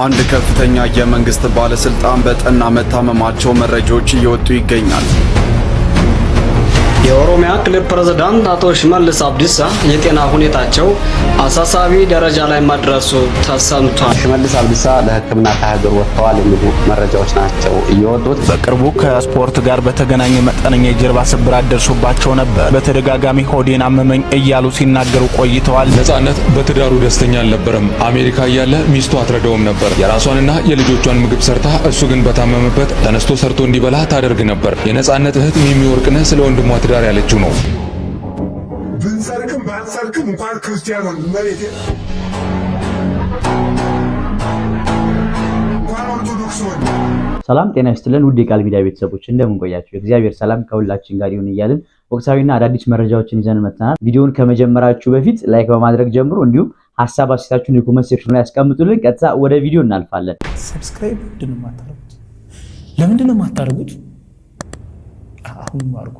አንድ ከፍተኛ የመንግስት ባለስልጣን በጠና መታመማቸው መረጃዎች እየወጡ ይገኛል። የኦሮሚያ ክልል ፕሬዝዳንት አቶ ሽመልስ አብዲሳ የጤና ሁኔታቸው አሳሳቢ ደረጃ ላይ መድረሱ ተሰምቷል። ሽመልስ አብዲሳ ለሕክምና ከሀገር ወጥተዋል የሚሉ መረጃዎች ናቸው እየወጡት። በቅርቡ ከስፖርት ጋር በተገናኘ መጠነኛ የጀርባ ስብራት ደርሶባቸው ነበር። በተደጋጋሚ ሆዴን አመመኝ እያሉ ሲናገሩ ቆይተዋል። ነጻነት በትዳሩ ደስተኛ አልነበረም። አሜሪካ እያለ ሚስቱ አትረዳውም ነበር። የራሷንና የልጆቿን ምግብ ሰርታ እሱ ግን በታመመበት ተነስቶ ሰርቶ እንዲበላ ታደርግ ነበር። የነጻነት እህት ሚሚ ወርቅነህ ስለ ወንድሟ ትዳር ያለችው ነው። ብንሰርክም ባንሰርክም እንኳን ክርስቲያን ነው መሬት እንኳን ኦርቶዶክስ ነው። ሰላም ጤና ይስጥልን ውድ የቃል ሚዲያ ቤተሰቦች እንደምን ቆያችሁ? እግዚአብሔር ሰላም ከሁላችን ጋር ይሁን እያልን ወቅታዊና አዳዲስ መረጃዎችን ይዘን መጥተናል። ቪዲዮውን ከመጀመራችሁ በፊት ላይክ በማድረግ ጀምሮ እንዲሁም ሐሳብ አስተያየታችሁን የኮሜንት ሴክሽን ላይ ያስቀምጡልን። ቀጥታ ወደ ቪዲዮ እናልፋለን። ሰብስክራይብ ለምንድን ነው የማታደርጉት? አሁን አድርጉ።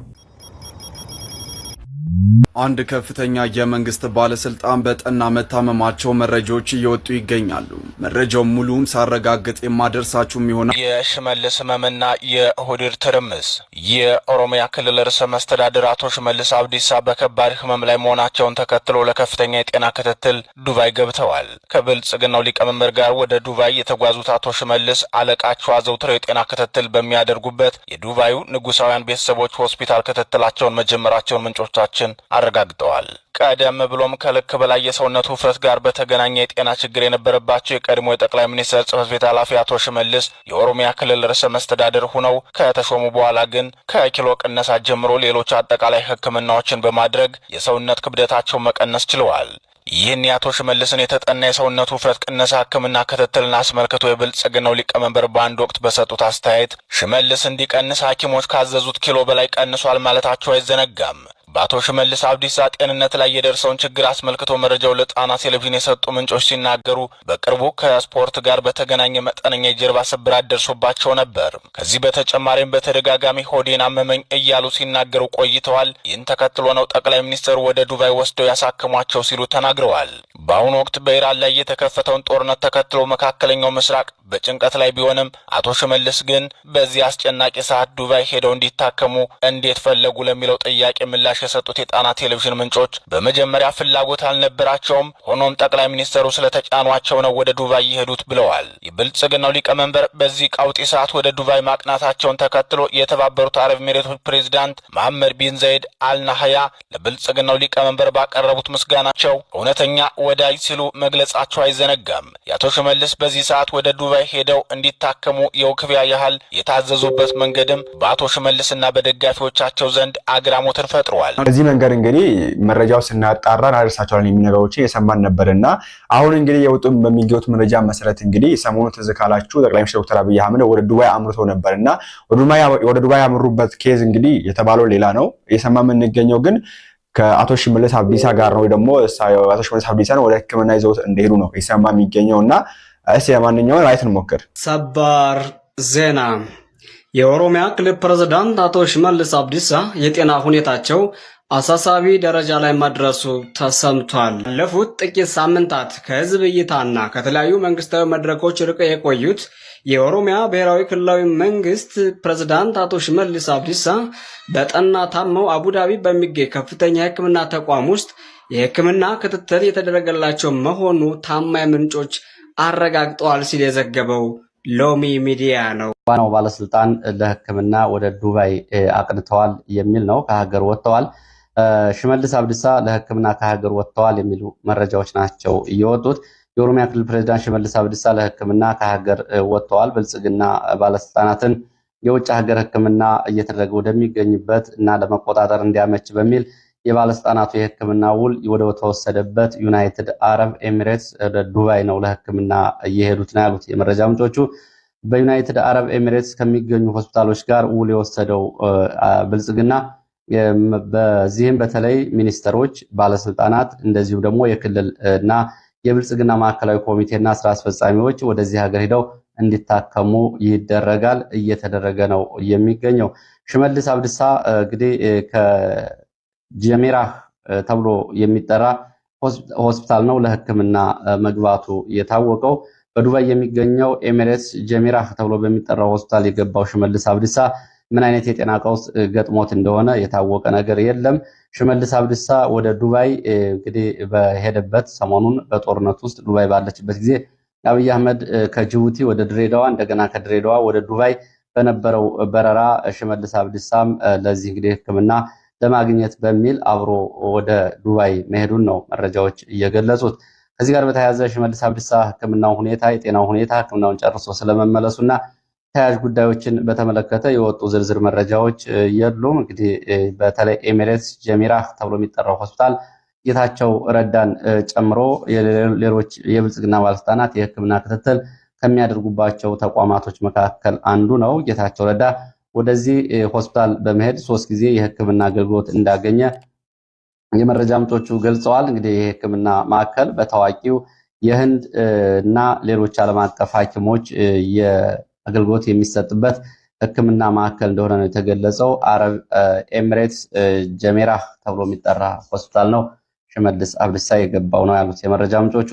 አንድ ከፍተኛ የመንግስት ባለስልጣን በጠና መታመማቸው መረጃዎች እየወጡ ይገኛሉ። መረጃው ሙሉውን ሳረጋግጥ የማደርሳችሁ ይሆናል። የሽመልስ ህመምና የሆዴር ትርምስ። የኦሮሚያ ክልል ርዕሰ መስተዳድር አቶ ሽመልስ አብዲሳ በከባድ ህመም ላይ መሆናቸውን ተከትሎ ለከፍተኛ የጤና ክትትል ዱባይ ገብተዋል። ከብልጽግናው ሊቀመንበር ጋር ወደ ዱባይ የተጓዙት አቶ ሽመልስ አለቃቸው አዘውትረው የጤና ክትትል በሚያደርጉበት የዱባዩ ንጉሳውያን ቤተሰቦች ሆስፒታል ክትትላቸውን መጀመራቸውን ምንጮቻችን አረጋግጠዋል። ቀደም ብሎም ከልክ በላይ የሰውነት ውፍረት ጋር በተገናኘ የጤና ችግር የነበረባቸው የቀድሞ የጠቅላይ ሚኒስትር ጽሕፈት ቤት ኃላፊ አቶ ሽመልስ የኦሮሚያ ክልል ርዕሰ መስተዳድር ሆነው ከተሾሙ በኋላ ግን ከኪሎ ቅነሳ ጀምሮ ሌሎች አጠቃላይ ሕክምናዎችን በማድረግ የሰውነት ክብደታቸው መቀነስ ችለዋል። ይህን የአቶ ሽመልስን የተጠና የሰውነት ውፍረት ቅነሳ ሕክምና ክትትልን አስመልክቶ የብልጽግናው ሊቀመንበር በአንድ ወቅት በሰጡት አስተያየት ሽመልስ እንዲቀንስ ሐኪሞች ካዘዙት ኪሎ በላይ ቀንሷል ማለታቸው አይዘነጋም። በአቶ ሽመልስ አብዲሳ ጤንነት ላይ የደረሰውን ችግር አስመልክቶ መረጃው ለጣና ቴሌቪዥን የሰጡ ምንጮች ሲናገሩ በቅርቡ ከስፖርት ጋር በተገናኘ መጠነኛ የጀርባ ስብራት ደርሶባቸው ነበር። ከዚህ በተጨማሪም በተደጋጋሚ ሆዴን አመመኝ እያሉ ሲናገሩ ቆይተዋል። ይህን ተከትሎ ነው ጠቅላይ ሚኒስትሩ ወደ ዱባይ ወስደው ያሳክሟቸው ሲሉ ተናግረዋል። በአሁኑ ወቅት በኢራን ላይ የተከፈተውን ጦርነት ተከትሎ መካከለኛው ምስራቅ በጭንቀት ላይ ቢሆንም አቶ ሽመልስ ግን በዚህ አስጨናቂ ሰዓት ዱባይ ሄደው እንዲታከሙ እንዴት ፈለጉ ለሚለው ጥያቄ ምላሽ የሰጡት የጣና ቴሌቪዥን ምንጮች በመጀመሪያ ፍላጎት አልነበራቸውም፣ ሆኖም ጠቅላይ ሚኒስትሩ ስለተጫኗቸው ነው ወደ ዱባይ የሄዱት ብለዋል። የብልጽግናው ሊቀመንበር በዚህ ቀውጢ ሰዓት ወደ ዱባይ ማቅናታቸውን ተከትሎ የተባበሩት አረብ ኤሚሬቶች ፕሬዝዳንት መሐመድ ቢን ዘይድ አልናህያ ለብልጽግናው ሊቀመንበር ባቀረቡት ምስጋናቸው እውነተኛ ወዳጅ ሲሉ መግለጻቸው አይዘነጋም። የአቶ ሽመልስ በዚህ ሰዓት ወደ ዱባይ ሄደው እንዲታከሙ የውክቢያ ያህል የታዘዙበት መንገድም በአቶ ሽመልስና በደጋፊዎቻቸው ዘንድ አግራሞትን ፈጥሯል። በዚህ መንገድ እንግዲህ መረጃው ስናጣራ አደረሳቸዋል የሚነገሮችን የሰማን ነበርና አሁን እንግዲህ የወጡ በሚገኙት መረጃ መሰረት እንግዲህ ሰሞኑን ትዝ ካላችሁ ጠቅላይ ሚኒስትር ዶክተር አብይ አህመድ ወደ ዱባይ አምርቶ ነበርና ወደ ዱባይ ያመሩበት ኬዝ እንግዲህ የተባለው ሌላ ነው። የሰማ የምንገኘው ግን ከአቶ ሽመልስ አብዲሳ ጋር ነው። ደግሞ አቶ ሽመልስ አብዲሳን ወደ ሕክምና ይዘውት እንደሄዱ ነው የሰማ የሚገኘውና እስኪ ለማንኛውም ራይት እንሞክር። ሰባር ዜና። የኦሮሚያ ክልል ፕሬዝዳንት አቶ ሽመልስ አብዲሳ የጤና ሁኔታቸው አሳሳቢ ደረጃ ላይ መድረሱ ተሰምቷል። ባለፉት ጥቂት ሳምንታት ከህዝብ እይታና ከተለያዩ መንግስታዊ መድረኮች ርቀው የቆዩት የኦሮሚያ ብሔራዊ ክልላዊ መንግስት ፕሬዝዳንት አቶ ሽመልስ አብዲሳ በጠና ታመው አቡዳቢ በሚገኝ ከፍተኛ የህክምና ተቋም ውስጥ የህክምና ክትትል የተደረገላቸው መሆኑ ታማኝ ምንጮች አረጋግጠዋል ሲል የዘገበው ሎሚ ሚዲያ ነው። ዋናው ባለስልጣን ለህክምና ወደ ዱባይ አቅንተዋል የሚል ነው። ከሀገር ወጥተዋል። ሽመልስ አብዲሳ ለህክምና ከሀገር ወጥተዋል የሚሉ መረጃዎች ናቸው እየወጡት። የኦሮሚያ ክልል ፕሬዝዳንት ሽመልስ አብዲሳ ለህክምና ከሀገር ወጥተዋል። ብልጽግና ባለስልጣናትን የውጭ ሀገር ህክምና እየተደረገ ወደሚገኝበት እና ለመቆጣጠር እንዲያመች በሚል የባለስልጣናቱ የህክምና ውል ወደ ተወሰደበት ዩናይትድ አረብ ኤሚሬትስ ዱባይ ነው ለህክምና እየሄዱት ነው ያሉት የመረጃ ምንጮቹ። በዩናይትድ አረብ ኤሚሬትስ ከሚገኙ ሆስፒታሎች ጋር ውል የወሰደው ብልጽግና በዚህም በተለይ ሚኒስተሮች፣ ባለስልጣናት እንደዚሁም ደግሞ የክልል እና የብልጽግና ማዕከላዊ ኮሚቴና ስራ አስፈጻሚዎች ወደዚህ ሀገር ሄደው እንዲታከሙ ይደረጋል፣ እየተደረገ ነው የሚገኘው። ሽመልስ አብዲሳ እንግዲህ ጀሜራ ተብሎ የሚጠራ ሆስፒታል ነው ለህክምና መግባቱ የታወቀው። በዱባይ የሚገኘው ኤሚሬትስ ጀሚራህ ተብሎ በሚጠራው ሆስፒታል የገባው ሽመልስ አብዲሳ ምን አይነት የጤና ቀውስ ገጥሞት እንደሆነ የታወቀ ነገር የለም። ሽመልስ አብዲሳ ወደ ዱባይ እንግዲህ በሄደበት ሰሞኑን በጦርነት ውስጥ ዱባይ ባለችበት ጊዜ አብይ አህመድ ከጅቡቲ ወደ ድሬዳዋ እንደገና ከድሬዳዋ ወደ ዱባይ በነበረው በረራ ሽመልስ አብዲሳም ለዚህ እንግዲህ ሕክምና ለማግኘት በሚል አብሮ ወደ ዱባይ መሄዱን ነው መረጃዎች እየገለጹት። ከዚህ ጋር በተያያዘ ሽመልስ አብዲሳ ሕክምናው ሁኔታ የጤናው ሁኔታ ሕክምናውን ጨርሶ ስለመመለሱና ተያያዥ ጉዳዮችን በተመለከተ የወጡ ዝርዝር መረጃዎች የሉም። እንግዲህ በተለይ ኤሚሬትስ ጀሚራህ ተብሎ የሚጠራው ሆስፒታል ጌታቸው ረዳን ጨምሮ ሌሎች የብልጽግና ባለስልጣናት የሕክምና ክትትል ከሚያደርጉባቸው ተቋማቶች መካከል አንዱ ነው። ጌታቸው ረዳ ወደዚህ ሆስፒታል በመሄድ 3 ጊዜ የሕክምና አገልግሎት እንዳገኘ የመረጃ ምንጮቹ ገልጸዋል። እንግዲህ የሕክምና ማዕከል በታዋቂው የህንድ እና ሌሎች ዓለም አቀፍ ሐኪሞች የአገልግሎት የሚሰጥበት ሕክምና ማዕከል እንደሆነ ነው የተገለጸው። አረብ ኤሚሬትስ ጀሚራህ ተብሎ የሚጠራ ሆስፒታል ነው ሽመልስ አብዲሳ የገባው ነው ያሉት የመረጃ ምንጮቹ።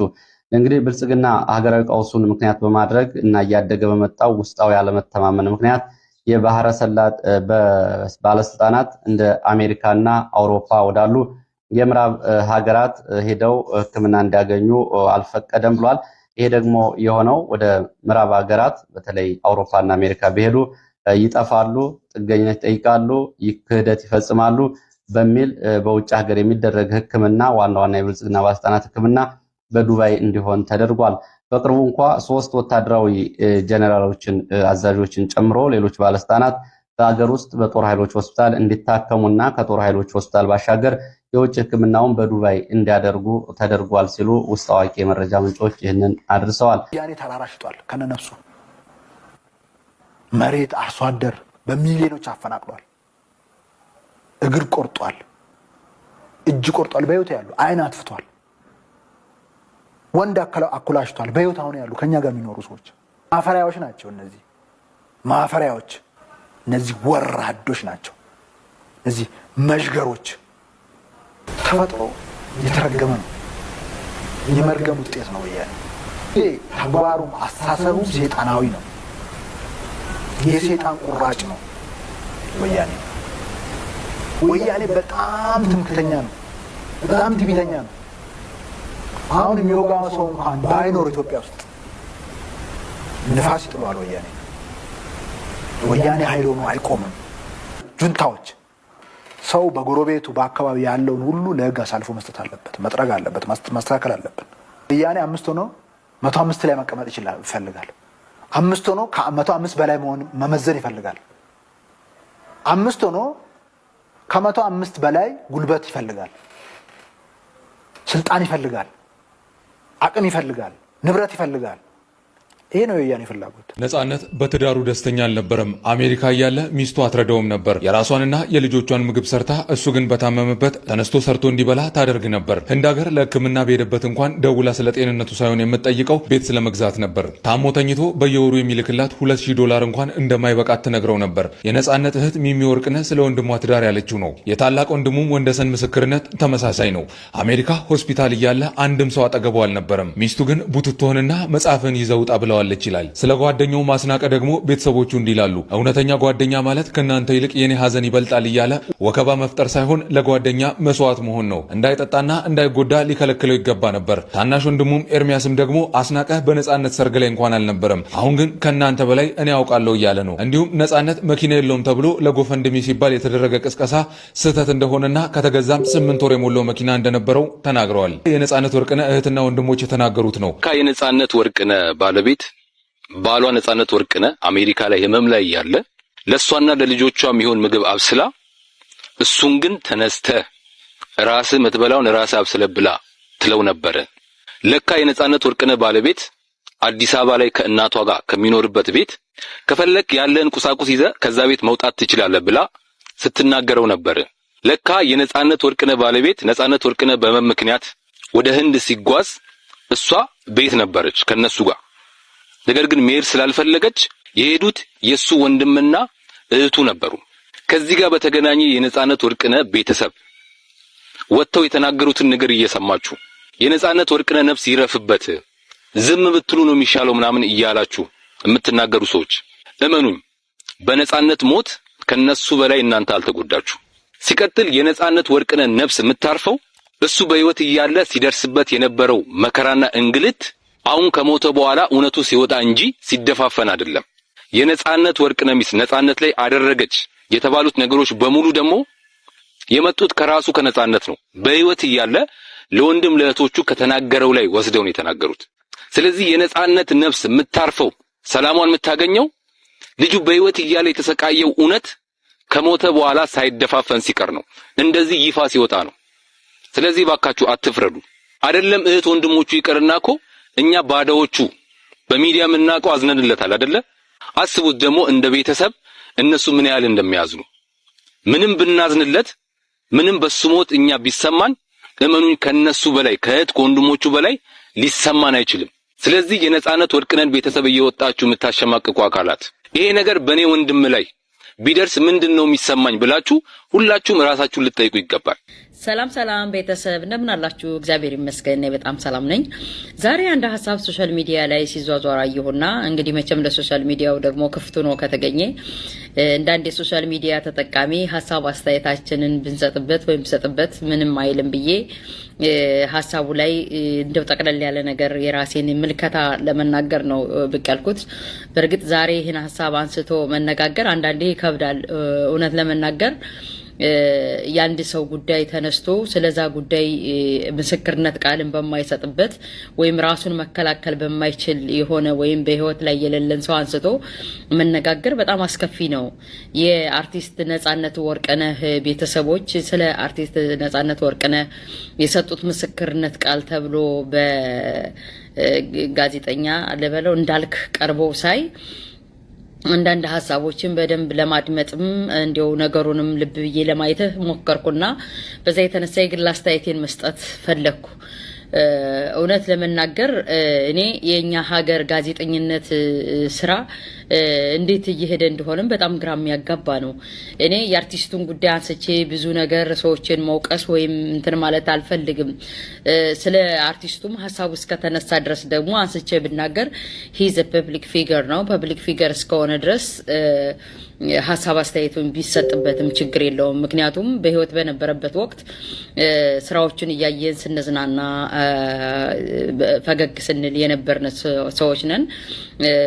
እንግዲህ ብልጽግና ሀገራዊ ቀውሱን ምክንያት በማድረግ እና እያደገ በመጣው ውስጣዊ ያለመተማመን ምክንያት የባህረ ሰላጤ ባለስልጣናት እንደ አሜሪካና አውሮፓ ወዳሉ የምዕራብ ሀገራት ሄደው ሕክምና እንዲያገኙ አልፈቀደም ብሏል። ይሄ ደግሞ የሆነው ወደ ምዕራብ ሀገራት በተለይ አውሮፓና አሜሪካ ቢሄዱ ይጠፋሉ፣ ጥገኝነት ይጠይቃሉ፣ ክህደት ይፈጽማሉ በሚል በውጭ ሀገር የሚደረግ ሕክምና ዋና ዋና የብልጽግና ባለስልጣናት ሕክምና በዱባይ እንዲሆን ተደርጓል። በቅርቡ እንኳ 3 ወታደራዊ ጀነራሎችን አዛዦችን ጨምሮ ሌሎች ባለስልጣናት በሀገር ውስጥ በጦር ኃይሎች ሆስፒታል እንዲታከሙና ከጦር ኃይሎች ሆስፒታል ባሻገር የውጭ ሕክምናውን በዱባይ እንዲያደርጉ ተደርጓል ሲሉ ውስጥ አዋቂ የመረጃ ምንጮች ይህንን አድርሰዋል። ያኔ ተራራ ሽጧል ከነነፍሱ መሬት አርሶ አደር በሚሊዮኖች አፈናቅሏል። እግር ቆርጧል፣ እጅ ቆርጧል፣ በህይወት ያሉ አይን አጥፍቷል፣ ወንድ አኩላሽቷል። በህይወት አሁን ያሉ ከኛ ጋር የሚኖሩ ሰዎች ማፈሪያዎች ናቸው። እነዚህ ማፈሪያዎች፣ እነዚህ ወራዶች ናቸው። እነዚህ መዥገሮች። ተፈጥሮ የተረገመ ነው፣ የመርገም ውጤት ነው። ይሄ ተግባሩም አስተሳሰቡም ሴጣናዊ ነው፣ የሴጣን ቁራጭ ነው። ወያኔ በጣም ትምክተኛ ነው፣ በጣም ትዕቢተኛ ነው። አሁን የሚወጋው ሰው እንኳን ባይኖር ኢትዮጵያ ውስጥ ንፋስ ይጥሏል። ወያኔ ኃይል ሆኖ አይቆምም። ጁንታዎች ሰው በጎረቤቱ በአካባቢ ያለውን ሁሉ ለህግ አሳልፎ መስጠት አለበት፣ መጥረግ አለበት፣ ማስተካከል አለበት። ወያኔ 5 ሆኖ 105 ላይ መቀመጥ ይፈልጋል። 5 ሆኖ ከ105 በላይ መሆን መመዘን ይፈልጋል። 5 ሆኖ ከ105 በላይ ጉልበት ይፈልጋል፣ ስልጣን ይፈልጋል፣ አቅም ይፈልጋል፣ ንብረት ይፈልጋል። ይሄ ነው የወያኔ ፍላጎት። ነጻነት በትዳሩ ደስተኛ አልነበረም። አሜሪካ እያለ ሚስቱ አትረዳውም ነበር። የራሷንና የልጆቿን ምግብ ሰርታ እሱ ግን በታመመበት ተነስቶ ሰርቶ እንዲበላ ታደርግ ነበር። ህንድ ሀገር ለሕክምና በሄደበት እንኳን ደውላ ስለ ጤንነቱ ሳይሆን የምትጠይቀው ቤት ስለመግዛት ነበር። ታሞ ተኝቶ በየወሩ የሚልክላት $2000 እንኳን እንደማይበቃት ትነግረው ነበር። የነጻነት እህት ሚሚ ወርቅነህ ስለ ወንድሟ ትዳር ያለችው ነው። የታላቅ ወንድሙም ወንደሰን ምስክርነት ተመሳሳይ ነው። አሜሪካ ሆስፒታል እያለ አንድም ሰው አጠገቡ አልነበረም። ሚስቱ ግን ቡትቶህንና መጽሐፍን ይዘውጣ ብለዋለች ይላል። ስለ ጓደኛው ማስናቀ ደግሞ ቤተሰቦቹ እንዲላሉ እውነተኛ ጓደኛ ማለት ከናንተ ይልቅ የኔ ሐዘን ይበልጣል እያለ ወከባ መፍጠር ሳይሆን ለጓደኛ መስዋዕት መሆን ነው። እንዳይጠጣና እንዳይጎዳ ሊከለክለው ይገባ ነበር። ታናሽ ወንድሙም ኤርሚያስም ደግሞ አስናቀ በነጻነት ሰርግ ላይ እንኳን አልነበረም፣ አሁን ግን ከናንተ በላይ እኔ ያውቃለሁ እያለ ነው። እንዲሁም ነጻነት መኪና የለውም ተብሎ ለጎፈንድሚ ሲባል የተደረገ ቅስቀሳ ስህተት እንደሆነና ከተገዛም 8 ወር የሞላው መኪና እንደነበረው ተናግረዋል። የነጻነት ወርቅነህ እህትና ወንድሞች የተናገሩት ነው። የነጻነት ወርቅነህ ባለቤት ባሏ ነጻነት ወርቅነህ አሜሪካ ላይ ህመም ላይ ያለ ለሷና ለልጆቿ የሚሆን ምግብ አብስላ እሱን ግን ተነስተህ ራስህ የምትበላውን ራስህ አብስለህ ብላ ትለው ነበር። ለካ የነጻነት ወርቅነህ ባለቤት አዲስ አበባ ላይ ከእናቷ ጋር ከሚኖርበት ቤት ከፈለክ ያለህን ቁሳቁስ ይዘህ ከዛ ቤት መውጣት ትችላለህ ብላ ስትናገረው ነበር። ለካ የነጻነት ወርቅነህ ባለቤት ነጻነት ወርቅነህ በህመም ምክንያት ወደ ህንድ ሲጓዝ እሷ ቤት ነበረች ከነሱ ጋር። ነገር ግን መሄድ ስላልፈለገች የሄዱት የሱ ወንድምና እህቱ ነበሩ። ከዚህ ጋር በተገናኘ የነጻነት ወርቅነህ ቤተሰብ ወጥተው የተናገሩትን ነገር እየሰማችሁ የነጻነት ወርቅነህ ነፍስ ይረፍበት፣ ዝም ብትሉ ነው የሚሻለው ምናምን እያላችሁ የምትናገሩ ሰዎች እመኑኝ በነጻነት ሞት ከነሱ በላይ እናንተ አልተጎዳችሁ። ሲቀጥል የነጻነት ወርቅነህ ነፍስ የምታርፈው እሱ በህይወት እያለ ሲደርስበት የነበረው መከራና እንግልት አሁን ከሞተ በኋላ እውነቱ ሲወጣ እንጂ ሲደፋፈን አይደለም። የነጻነት ወርቅነህ ሚስት ነጻነት ላይ አደረገች የተባሉት ነገሮች በሙሉ ደግሞ የመጡት ከራሱ ከነጻነት ነው። በህይወት እያለ ለወንድም ለእህቶቹ ከተናገረው ላይ ወስደው ነው የተናገሩት። ስለዚህ የነጻነት ነፍስ የምታርፈው ሰላሟን የምታገኘው ልጁ በህይወት እያለ የተሰቃየው እውነት ከሞተ በኋላ ሳይደፋፈን ሲቀር ነው። እንደዚህ ይፋ ሲወጣ ነው። ስለዚህ ባካችሁ አትፍረዱ። አይደለም እህት ወንድሞቹ ይቀርናኮ እኛ ባዳዎቹ በሚዲያ ምናቀው አዝነንለታል አይደለ? አስቡት ደግሞ እንደ ቤተሰብ እነሱ ምን ያህል እንደሚያዝኑ። ምንም ብናዝንለት ምንም በስሞት እኛ ቢሰማን እመኑኝ ከነሱ በላይ ከእህት ከወንድሞቹ በላይ ሊሰማን አይችልም። ስለዚህ የነጻነት ወርቅነህን ቤተሰብ እየወጣችሁ የምታሸማቅቁ አካላት ይሄ ነገር በኔ ወንድም ላይ ቢደርስ ምንድነው የሚሰማኝ ብላችሁ ሁላችሁም ራሳችሁን ልትጠይቁ ይገባል። ሰላም ቤተሰብ እንደምን አላችሁ? እግዚአብሔር ይመስገን እኔ በጣም ሰላም ነኝ። ዛሬ አንድ ሐሳብ ሶሻል ሚዲያ ላይ ሲዟዟር አየሁና እንግዲህ መቼም ለሶሻል ሚዲያው ደግሞ ክፍት ነው ከተገኘ እንዳንድ የሶሻል ሚዲያ ተጠቃሚ ሐሳብ አስተያየታችንን ብንሰጥበት ወይም ብሰጥበት ምንም አይልም ብዬ ሐሳቡ ላይ እንደው ጠቅለል ያለ ነገር የራሴን ምልከታ ለመናገር ነው ብቅ ያልኩት። በእርግጥ ዛሬ ይህን ሐሳብ አንስቶ መነጋገር አንዳንዴ ይከብዳል። እውነት ለመናገር ያንድ ሰው ጉዳይ ተነስቶ ስለዛ ጉዳይ ምስክርነት ቃልን በማይሰጥበት ወይም ራሱን መከላከል በማይችል የሆነ ወይም በህይወት ላይ የሌለን ሰው አንስቶ መነጋገር በጣም አስከፊ ነው። የአርቲስት ነጻነት ወርቅነህ ቤተሰቦች ስለ አርቲስት ነጻነት ወርቅነህ የሰጡት ምስክርነት ቃል ተብሎ በጋዜጠኛ ለበለው እንዳልክ ቀርቦ ሳይ አንዳንድ ሐሳቦችን በደንብ ለማድመጥም እንዲው ነገሩንም ልብ ብዬ ለማየት ሞከርኩና በዛ የተነሳ የግል አስተያየቴን መስጠት ፈለኩ። እውነት ለመናገር እኔ የኛ ሀገር ጋዜጠኝነት ስራ እንዴት እየሄደ እንደሆነም በጣም ግራም ያጋባ ነው። እኔ የአርቲስቱን ጉዳይ አንስቼ ብዙ ነገር ሰዎችን መውቀስ ወይም እንትን ማለት አልፈልግም። ስለ አርቲስቱም ሐሳቡ እስከተነሳ ድረስ ደግሞ አንስቼ ብናገር ሂዝ ፐብሊክ ፊገር ነው። ፐብሊክ ፊገር እስከሆነ ድረስ ሐሳብ አስተያየቱን ቢሰጥበትም ችግር የለውም። ምክንያቱም በህይወት በነበረበት ወቅት ስራዎችን እያየን ስንዝናና ፈገግ ስንል የነበርን ሰዎች ነን።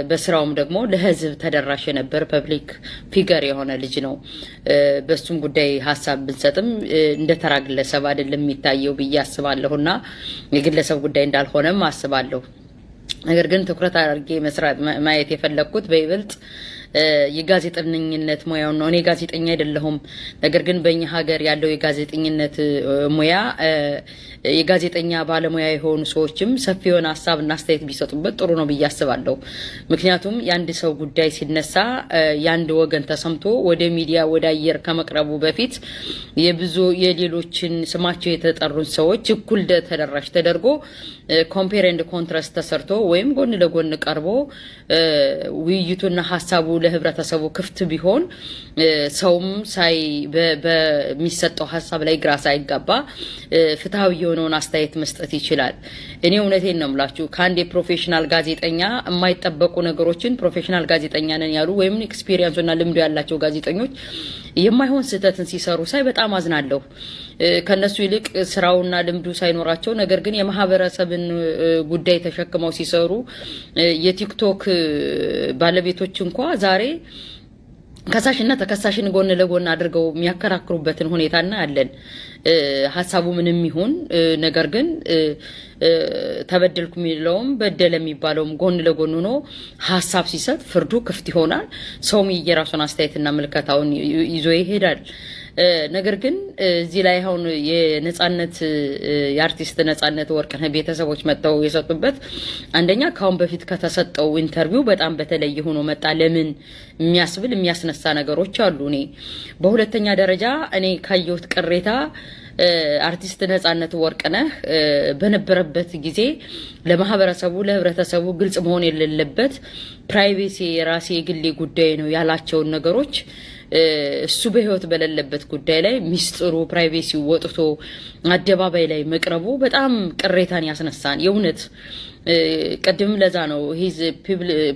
በስራውም ደግሞ ለህዝብ ተደራሽ የነበር ፐብሊክ ፊገር የሆነ ልጅ ነው። በሱም ጉዳይ ሐሳብ ብንሰጥም እንደ ተራ ግለሰብ አይደለም የሚታየው ብዬ አስባለሁና የግለሰብ ጉዳይ እንዳልሆነም አስባለሁ። ነገር ግን ትኩረት አድርጌ ማየት የፈለኩት በይበልጥ የጋዜጠኝነት ሙያው ነው። እኔ ጋዜጠኛ አይደለሁም። ነገር ግን በእኛ ሀገር ያለው የጋዜጠኝነት ሙያ የጋዜጠኛ ባለሙያ የሆኑ ሰዎችም ሰፊ የሆነ ሐሳብና አስተያየት ቢሰጡበት ጥሩ ነው ብዬ አስባለሁ። ምክንያቱም የአንድ ሰው ጉዳይ ሲነሳ የአንድ ወገን ተሰምቶ ወደ ሚዲያ ወደ አየር ከመቅረቡ በፊት የብዙ የሌሎችን ስማቸው የተጠሩን ሰዎች እኩል ተደራሽ ተደርጎ ኮምፔር ኤንድ ኮንትራስት ተሰርቶ ወይም ጎን ለጎን ቀርቦ ውይይቱና ሐሳቡ ለህብረተሰቡ ክፍት ቢሆን ሰውም ሳይ በሚሰጠው ሐሳብ ላይ ግራ ሳይጋባ ፍትሃዊ የሆነውን አስተያየት መስጠት ይችላል። እኔ እውነቴን ነው የምላችሁ ከአንድ የፕሮፌሽናል ጋዜጠኛ የማይጠበቁ ነገሮችን ፕሮፌሽናል ጋዜጠኛ ነን ያሉ ወይም ኤክስፒሪየንስና ልምዱ ያላቸው ጋዜጠኞች የማይሆን ስህተትን ሲሰሩ ሳይ በጣም አዝናለሁ። ከነሱ ይልቅ ስራውና ልምዱ ሳይኖራቸው ነገር ግን የማህበረሰብን ጉዳይ ተሸክመው ሲሰሩ የቲክቶክ ባለቤቶች እንኳን ዛሬ ከሳሽና ተከሳሽን ጎን ለጎን አድርገው የሚያከራክሩበትን ሁኔታ እናያለን። ሐሳቡ ምንም ይሁን ነገር ግን ተበደልኩ የሚለውም በደለ የሚባለውም ጎን ለጎን ሆኖ ሐሳብ ሲሰጥ ፍርዱ ክፍት ይሆናል። ሰውም የራሱን አስተያየትና ምልከታውን ይዞ ይሄዳል። ነገር ግን እዚህ ላይ አሁን የነጻነት የአርቲስት ነጻነት ወርቅነህ ቤተሰቦች መጣው የሰጡበት አንደኛ ካሁን በፊት ከተሰጠው ኢንተርቪው በጣም በተለየ ሆኖ መጣ። ለምን የሚያስብል የሚያስነሳ ነገሮች አሉ። በሁለተኛ ደረጃ እኔ ካየሁት ቅሬታ አርቲስት ነጻነት ወርቅነህ በነበረበት ጊዜ ለማህበረሰቡ ለህብረተሰቡ ግልጽ መሆን የሌለበት ፕራይቬሲ የራሴ የግሌ ጉዳይ ነው ያላቸውን ነገሮች እሱ በህይወት በሌለበት ጉዳይ ላይ ሚስጥሩ ፕራይቬሲው ወጥቶ አደባባይ ላይ መቅረቡ በጣም ቅሬታን ያስነሳን የእውነት ቀደም ለዛ ነው ሂዝ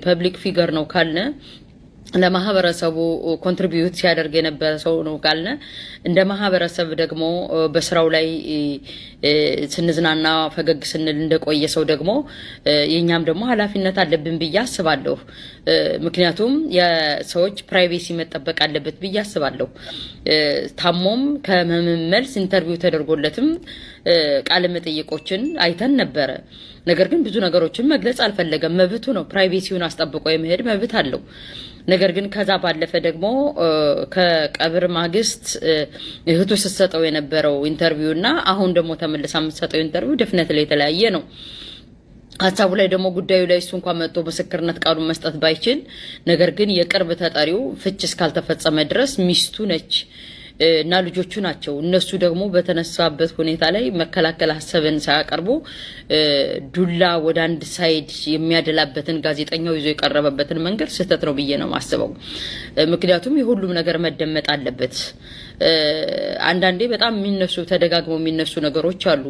ፐብሊክ ፊገር ነው ካልነ ለማህበረሰቡ ኮንትሪቢዩት ሲያደርግ የነበረ ሰው ነው ካልነ እንደ ማህበረሰብ ደግሞ በስራው ላይ ስንዝናና ፈገግ ስንል እንደቆየ ሰው ደግሞ የኛም ደግሞ ኃላፊነት አለብን ብዬ አስባለሁ። ምክንያቱም የሰዎች ፕራይቬሲ መጠበቅ አለበት ብዬ አስባለሁ። ታሞም ከመመልስ ኢንተርቪው ተደርጎለትም ቃለ መጠይቆችን አይተን ነበረ። ነገር ግን ብዙ ነገሮችን መግለጽ አልፈለገም። መብቱ ነው። ፕራይቬሲውን አስጠብቆ የመሄድ መብት አለው። ነገር ግን ከዛ ባለፈ ደግሞ ከቀብር ማግስት እህቱ ስትሰጠው የነበረው ኢንተርቪውና አሁን ደግሞ ተመልሳ የምትሰጠው ኢንተርቪው ደፍነት ላይ የተለያየ ነው። ሀሳቡ ላይ ደግሞ ጉዳዩ ላይ እሱ እንኳን መጥቶ ምስክርነት ቃሉን መስጠት ባይችል ነገር ግን የቅርብ ተጠሪው ፍች እስካልተፈጸመ ድረስ ሚስቱ ነች እና ልጆቹ ናቸው። እነሱ ደግሞ በተነሳበት ሁኔታ ላይ መከላከል ሐሳብን ሳያቀርቡ ዱላ ወደ አንድ ሳይድ የሚያደላበትን ጋዜጠኛው ይዞ የቀረበበትን መንገድ ስህተት ነው ብዬ ነው ማስበው። ምክንያቱም የሁሉም ነገር መደመጥ አለበት። አንዳንዴ በጣም የሚነሱ ተደጋግመው የሚነሱ ነገሮች አሉ።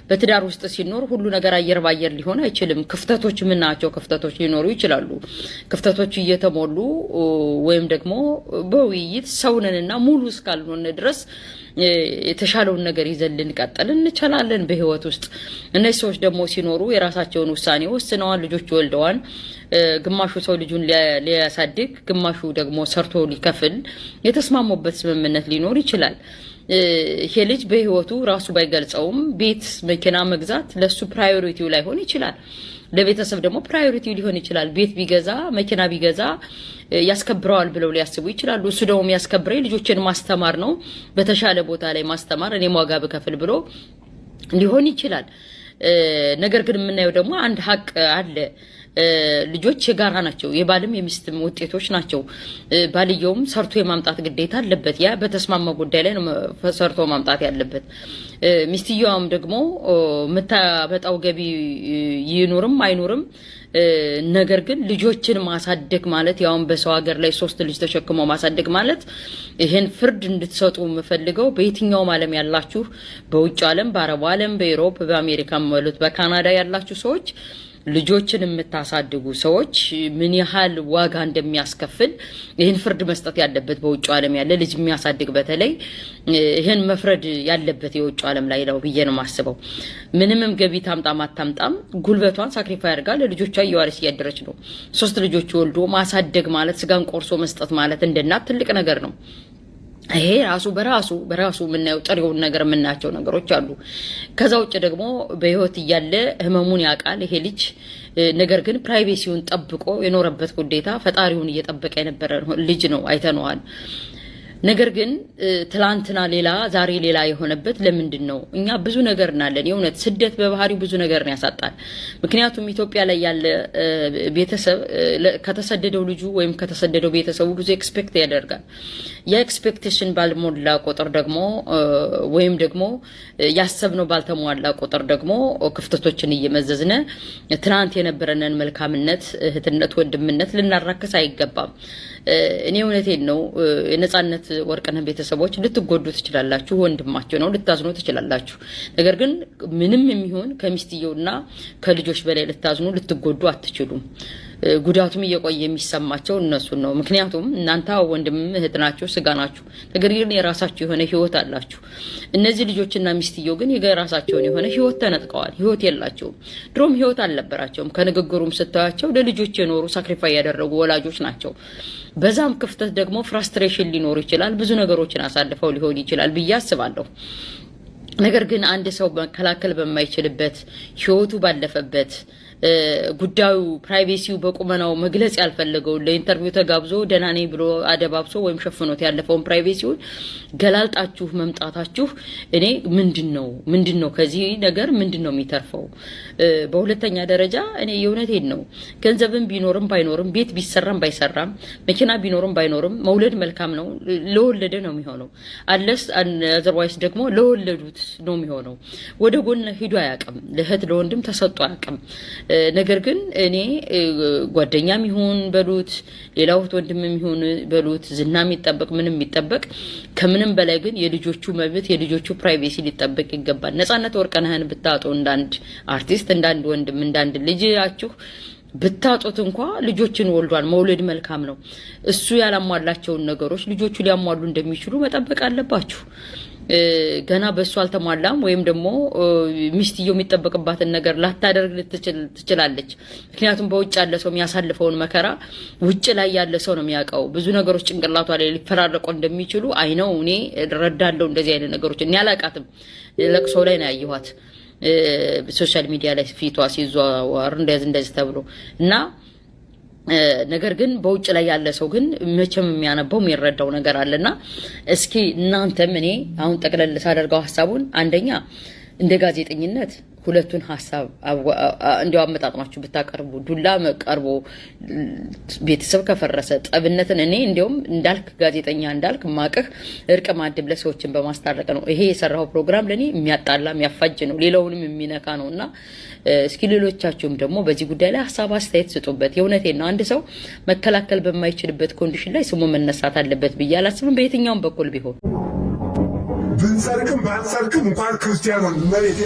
በትዳር ውስጥ ሲኖር ሁሉ ነገር አየር ባየር ሊሆን አይችልም። ክፍተቶች ምናቸው ክፍተቶች ሊኖሩ ይችላሉ። ክፍተቶች እየተሞሉ ወይም ደግሞ በውይይት ሰውነንና ሙሉ እስካልሆነ ድረስ የተሻለውን ነገር ይዘን ልንቀጥል እንችላለን በህይወት ውስጥ። እነዚህ ሰዎች ደግሞ ሲኖሩ የራሳቸውን ውሳኔ ወስነዋል። ልጆች ወልደዋል። ግማሹ ሰው ልጁን ሊያሳድግ፣ ግማሹ ደግሞ ሰርቶ ሊከፍል የተስማሙበት ስምምነት ሊኖር ይችላል። ይሄ ልጅ በህይወቱ ራሱ ባይገልጸውም ቤት መኪና መግዛት ለሱ ፕራዮሪቲው ላይሆን ይችላል። ለቤተሰብ ደግሞ ፕራዮሪቲው ሊሆን ይችላል። ቤት ቢገዛ መኪና ቢገዛ ያስከብረዋል ብለው ሊያስቡ ይችላሉ። እሱ ደግሞ የሚያስከብረኝ ልጆችን ማስተማር ነው፣ በተሻለ ቦታ ላይ ማስተማር፣ እኔም ዋጋ ብከፍል ብሎ ሊሆን ይችላል። ነገር ግን የምናየው ደግሞ አንድ ሀቅ አለ። ልጆች የጋራ ናቸው። የባልም የሚስትም ውጤቶች ናቸው። ባልየውም ሰርቶ የማምጣት ግዴታ አለበት። ያ በተስማማ ጉዳይ ላይ ነው ሰርቶ ማምጣት ያለበት። ሚስትየዋም ደግሞ የምታመጣው ገቢ ይኑርም አይኑርም ነገር ግን ልጆችን ማሳደግ ማለት ያውን በሰው ሀገር ላይ 3 ልጅ ተሸክሞ ማሳደግ ማለት ይሄን ፍርድ እንድትሰጡ የምፈልገው በየትኛውም ዓለም ያላችሁ በውጭ ዓለም በአረቡ ዓለም በዩሮፕ በአሜሪካ ማለት በካናዳ ያላችሁ ሰዎች ልጆችን የምታሳድጉ ሰዎች ምን ያህል ዋጋ እንደሚያስከፍል ይሄን ፍርድ መስጠት ያለበት በውጭ ዓለም ያለ ልጅ የሚያሳድግ በተለይ ይሄን መፍረድ ያለበት የውጭ ዓለም ላይ ነው ብዬ ነው ማስበው። ምንምም ገቢ ታምጣም አታምጣም ጉልበቷን ሳክሪፋይ አድርጋ ለልጆቿ እየዋለች እያደረች ነው። 3 ልጆች ወልዶ ማሳደግ ማለት ስጋን ቆርሶ መስጠት ማለት እንደናት ትልቅ ነገር ነው። ይሄ በራሱ የምናየው ጥሬውን ነገር የምናቸው ነገሮች አሉ። ከዛ ውጭ ደግሞ በህይወት እያለ ህመሙን ያውቃል ይሄ ልጅ። ነገር ግን ፕራይቬሲውን ጠብቆ የኖረበት ጉዴታ ፈጣሪውን እየጠበቀ የነበረ ልጅ ነው፣ አይተነዋል። ነገር ግን ትላንትና ሌላ ዛሬ ሌላ የሆነበት ለምንድን ነው? እኛ ብዙ ነገር እናለን። የእውነት ስደት በባህሪው ብዙ ነገር ያሳጣል። ምክንያቱም ኢትዮጵያ ላይ ያለ ቤተሰብ ከተሰደደው ልጁ ወይም ከተሰደደው ቤተሰቡ ብዙ ኤክስፔክት ያደርጋል። የኤክስፔክቴሽን ባልሞላ ቁጥር ደግሞ ወይም ደግሞ ያሰብነው ባልተሟላ ቁጥር ደግሞ ክፍተቶችን እየመዘዝነ ትናንት የነበረንን መልካምነት፣ እህትነት፣ ወንድምነት ልናራክስ አይገባም። እኔ እውነቴን ነው። የነጻነት ወርቅነህ ቤተሰቦች ልትጎዱ ትችላላችሁ። ወንድማቸው ነው፣ ልታዝኑ ትችላላችሁ። ነገር ግን ምንም የሚሆን ከሚስትየውና ከልጆች በላይ ልታዝኑ ልትጎዱ አትችሉም። ጉዳቱም እየቆየ የሚሰማቸው እነሱን ነው። ምክንያቱም እናንተ ወንድም እህት ናችሁ፣ ስጋ ናችሁ። ነገር ግን የራሳችሁ የሆነ ህይወት አላችሁ። እነዚህ ልጆችና ሚስትየው ግን የራሳቸውን የሆነ ህይወት ተነጥቀዋል። ህይወት የላቸውም። ድሮም ህይወት አልነበራቸውም። ከንግግሩም ስታያቸው ለልጆች የኖሩ ሳክሪፋይ ያደረጉ ወላጆች ናቸው። በዛም ክፍተት ደግሞ ፍራስትሬሽን ሊኖር ይችላል። ብዙ ነገሮችን አሳልፈው ሊሆን ይችላል ብዬ አስባለሁ። ነገር ግን አንድ ሰው መከላከል በማይችልበት ህይወቱ ባለፈበት ጉዳዩ ፕራይቬሲው በቁመናው መግለጽ ያልፈለገው ለኢንተርቪው ተጋብዞ ደህና ነኝ ብሎ አደባብሶ ወይም ሸፍኖት ያለፈውን ፕራይቬሲውን ገላልጣችሁ መምጣታችሁ እኔ ምንድነው ከዚህ ነገር ምንድነው የሚተርፈው? በሁለተኛ ደረጃ እኔ የእውነቴን ነው ገንዘብም ቢኖርም ባይኖርም ቤት ቢሰራም ባይሰራም መኪና ቢኖርም ባይኖርም መውለድ መልካም ነው። ለወለደ ነው የሚሆነው። አለስ አዘርዋይስ ደግሞ ለወለዱት ነው የሚሆነው። ወደ ጎን ሂዶ አያውቅም። ለእህት ለወንድም ተሰጥቶ አያውቅም። ነገር ግን እኔ ጓደኛም ይሁን በሉት ሌላው ወንድምም ይሁን በሉት ዝናም ይጠበቅ ምንም ይጠበቅ ከምንም በላይ ግን የልጆቹ መብት የልጆቹ ፕራይቬሲ ሊጠበቅ ይገባል። ነጻነት ወርቅነህን ብታጡ እንዳንድ አርቲስት እንዳንድ ወንድም እንዳንድ ልጅአችሁ ብታጡት እንኳን ልጆችን ወልዷል። መውለድ መልካም ነው። እሱ ያላሟላቸውን ነገሮች ልጆቹ ሊያሟሉ እንደሚችሉ መጠበቅ አለባችሁ። ገና በእሱ አልተሟላም ወይም ደግሞ ሚስትየው የሚጠበቅባትን ነገር ላታደርግ ትችላለች። ምክንያቱም በውጭ ያለ ሰው የሚያሳልፈውን መከራ ውጭ ላይ ያለ ሰው ነው የሚያውቀው። ብዙ ነገሮች ጭንቅላቷ ላይ ሊፈራረቁ እንደሚችሉ አይነው እኔ እረዳለሁ። እንደዚህ አይነት ነገሮች እኔ አላውቃትም። ለቅሶ ላይ ነው ያየኋት ሶሻል ሚዲያ ላይ ፊቷ ሲዟዋር እንደዚህ ተብሎ እና ነገር ግን በውጭ ላይ ያለ ሰው ግን መቼም የሚያነበው የሚረዳው ነገር አለና እስኪ እናንተም እኔ አሁን ጠቅለል ሳደርገው ሐሳቡን አንደኛ እንደ ጋዜጠኝነት ሁለቱን ሐሳብ እንዲያው አመጣጥማችሁ ብታቀርቡ ዱላ መቀርቦ ቤተሰብ ከፈረሰ ጠብነትን እኔ እንዲያውም እንዳልክ ጋዜጠኛ እንዳልክ ማቀህ እርቅ ማድብ ለሰዎችን በማስታረቅ ነው። ይሄ የሰራው ፕሮግራም ለኔ የሚያጣላ የሚያፋጅ ነው፣ ሌላውንም የሚነካ ነውና እስኪ ሌሎቻችሁም ደግሞ በዚህ ጉዳይ ላይ ሐሳብ አስተያየት ስጡበት። የእውነቴን ነው። አንድ ሰው መከላከል በማይችልበት ኮንዲሽን ላይ ስሙ መነሳት አለበት ብዬ አላስብም፣ በየትኛውም በኩል ቢሆን ብንሰርቅም ባንሰርቅም እንኳን ክርስቲያኖን መሬት